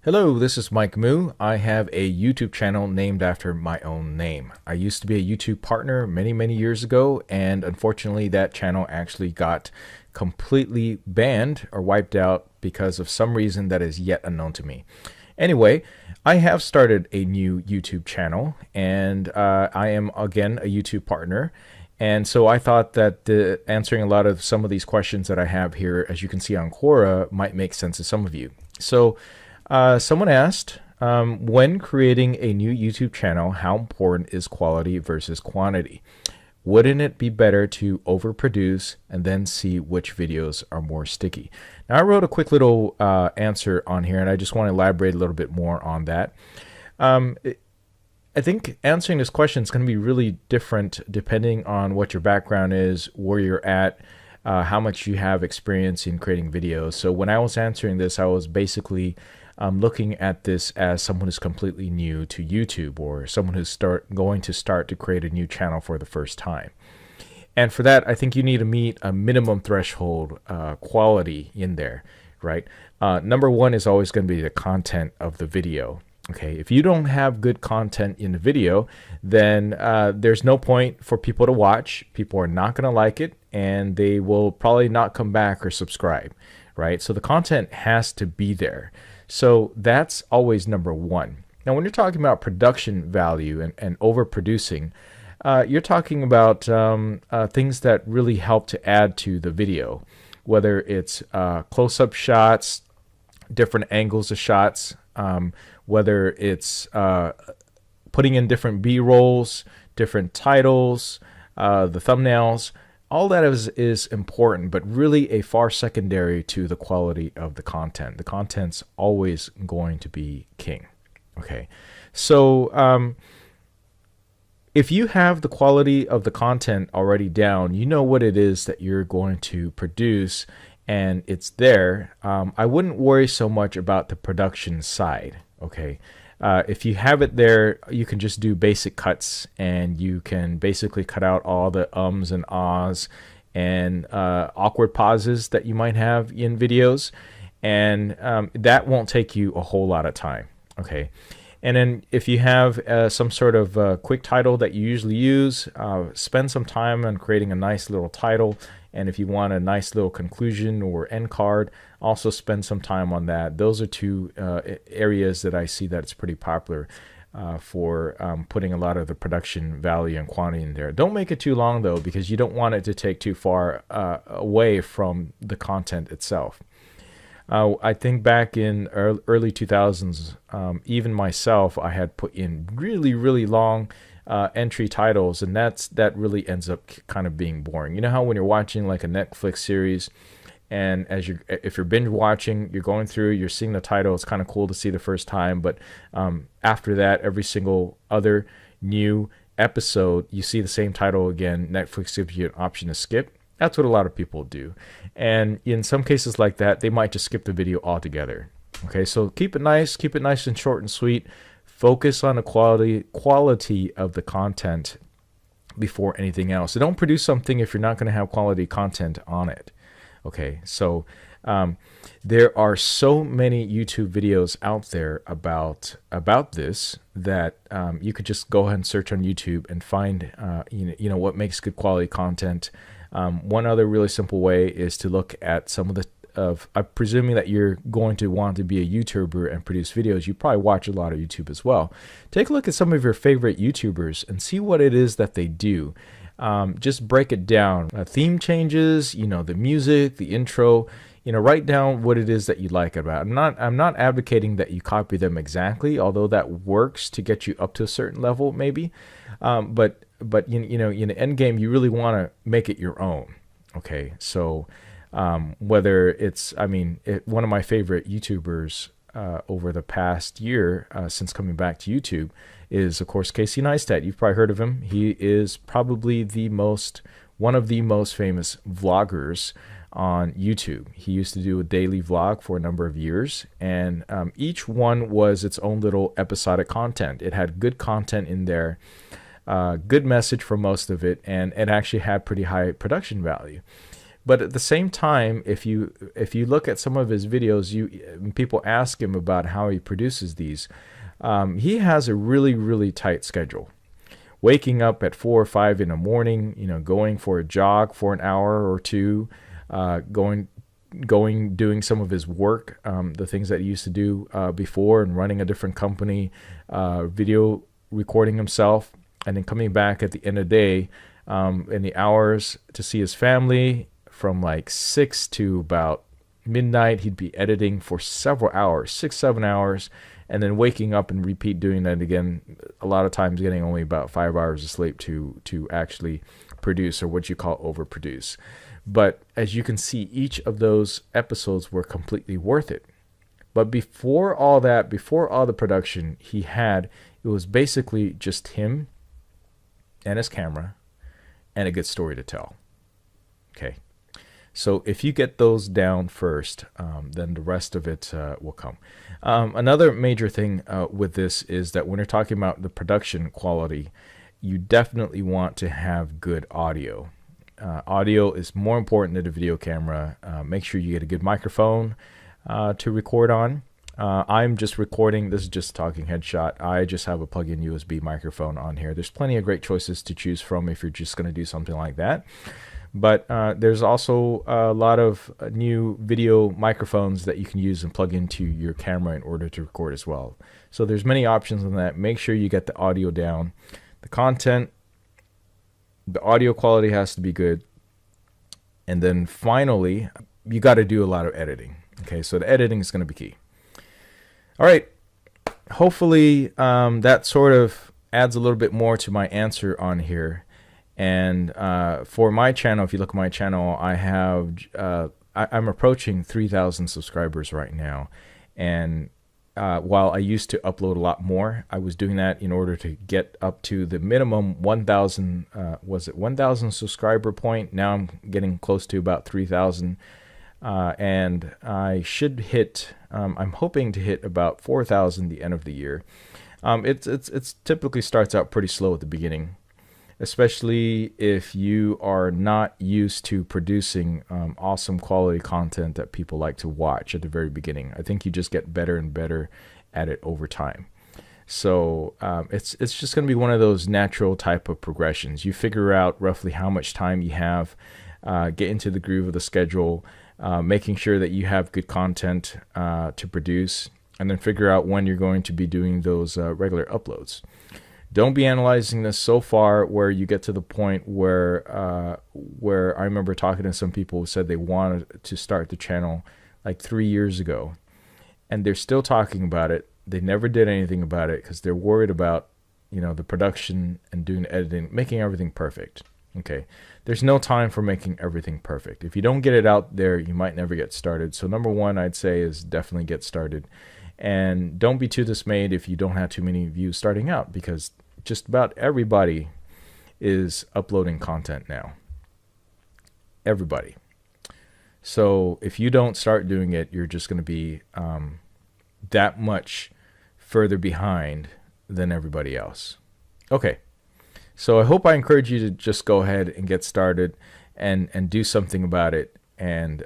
Hello, this is Mike Moo. I have a YouTube channel named after my own name. I used to be a YouTube partner many years ago, and unfortunately that channel actually got completely banned or wiped out because of some reason that is yet unknown to me. Anyway, I have started a new YouTube channel, and I am again a YouTube partner. And so I thought that answering a lot of some of these questions that I have here, as you can see on Quora, might make sense to some of you. So someone asked, when creating a new YouTube channel, how important is quality versus quantity? Wouldn't it be better to overproduce and then see which videos are more sticky? Now, I wrote a quick little answer on here, and I just want to elaborate a little bit more on that. I think answering this question is going to be really different depending on what your background is, where you're at, how much you have experience in creating videos. So when I was answering this, I was basically looking at this as someone who's completely new to YouTube, or someone who's going to start to create a new channel for the first time. And for that, I think you need to meet a minimum threshold quality in there, right? Number one is always going to be the content of the video. Okay, if you don't have good content in the video, then there's no point for people to watch. People are not going to like it, and they will probably not come back or subscribe, right? So the content has to be there. So that's always number one. Now, when you're talking about production value and overproducing, you're talking about things that really help to add to the video, whether it's close-up shots, different angles of shots, whether it's putting in different B-rolls, different titles, the thumbnails. All that is important, but really a far secondary to the quality of the content. The content's always going to be king. Okay, so if you have the quality of the content already down, you know what it is that you're going to produce, and it's there. I wouldn't worry so much about the production side. Okay, if you have it there, you can just do basic cuts, and you can basically cut out all the ums and ahs and awkward pauses that you might have in videos, and that won't take you a whole lot of time. Okay, and then if you have some sort of quick title that you usually use, spend some time on creating a nice little title. And if you want a nice little conclusion or end card, also spend some time on that. Those are two areas that I see that it's pretty popular for putting a lot of the production value and quantity in there. Don't make it too long, though, because you don't want it to take too far away from the content itself. I think back in early 2000s, even myself, I had put in really long entry titles, and that really ends up kind of being boring. You know how when you're watching like a Netflix series, and if you're binge watching, you're going through, you're seeing the title, it's kind of cool to see the first time, but after that, every single other new episode, you see the same title again. Netflix gives you an option to skip. That's what a lot of people do, and in some cases like that, they might just skip the video altogether. Okay, so keep it nice and short and sweet. Focus on the quality of the content before anything else. So don't produce something if you're not going to have quality content on it. Okay, so there are so many YouTube videos out there about this that you could just go ahead and search on YouTube and find you know what makes good quality content. One other really simple way is to look at some of the I'm presuming that you're going to want to be a YouTuber and produce videos. You probably watch a lot of YouTube as well. Take a look at some of your favorite YouTubers and see what it is that they do. Just break it down. Theme changes, you know, the music, the intro, you know, write down what it is that you like about it. I'm not advocating that you copy them exactly, although that works to get you up to a certain level maybe. But you know, in the end game, you really want to make it your own. Okay, so whether it's, one of my favorite YouTubers over the past year since coming back to YouTube is, of course, Casey Neistat. You've probably heard of him. He is probably one of the most famous vloggers on YouTube. He used to do a daily vlog for a number of years, and each one was its own little episodic content. It had good content in there, good message for most of it, and it actually had pretty high production value. But at the same time, if you look at some of his videos, people ask him about how he produces these. He has a really tight schedule. Waking up at 4 or 5 in the morning, going for a jog for an hour or two, doing some of his work, the things that he used to do before, and running a different company, video recording himself, and then coming back at the end of the day in the hours to see his family. From like 6 to about midnight, he'd be editing for several hours, 6-7 hours, and then waking up and repeat doing that again, a lot of times getting only about 5 hours of sleep to actually produce, or what you call overproduce. But as you can see, each of those episodes were completely worth it. But before all that, before all the production he had, it was basically just him and his camera and a good story to tell. Okay. So if you get those down first, then the rest of it will come. Another major thing with this is that when you're talking about the production quality, you definitely want to have good audio. Audio is more important than a video camera. Make sure you get a good microphone to record on. I'm just recording. This is just a talking headshot. I just have a plug-in USB microphone on here. There's plenty of great choices to choose from if you're just going to do something like that. But there's also a lot of new video microphones that you can use and plug into your camera in order to record as well. So there's many options on that. Make sure you get the audio down. The content, the audio quality has to be good. And then finally, you got to do a lot of editing. Okay, so the editing is going to be key. All right. Hopefully that sort of adds a little bit more to my answer on here. And for my channel, if you look at my channel, I have I'm approaching 3,000 subscribers right now. And while I used to upload a lot more, I was doing that in order to get up to the minimum 1,000. Was it 1,000 subscriber point? Now I'm getting close to about 3,000, and I should hit. I'm hoping to hit about 4,000 the end of the year. It's typically starts out pretty slow at the beginning, especially if you are not used to producing awesome quality content that people like to watch at the very beginning. I think you just get better and better at it over time. So it's just going to be one of those natural type of progressions. You figure out roughly how much time you have, get into the groove of the schedule, making sure that you have good content to produce, and then figure out when you're going to be doing those regular uploads. Don't be analyzing this so far where you get to the point where I remember talking to some people who said they wanted to start the channel like 3 years ago, and they're still talking about it. They never did anything about it because they're worried about, the production and doing the editing, making everything perfect. Okay, there's no time for making everything perfect. If you don't get it out there, you might never get started. So number one, I'd say, is definitely get started. And don't be too dismayed if you don't have too many views starting out, because just about everybody is uploading content now. Everybody. So if you don't start doing it, you're just going to be that much further behind than everybody else. Okay. So I hope I encourage you to just go ahead and get started and do something about it. And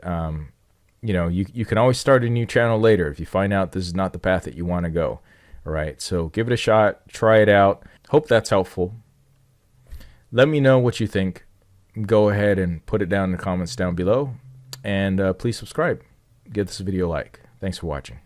you can always start a new channel later if you find out this is not the path that you want to go. All right, so give it a shot, try it out. Hope that's helpful. Let me know what you think. Go ahead and put it down in the comments down below. And please subscribe. Give this video a like. Thanks for watching.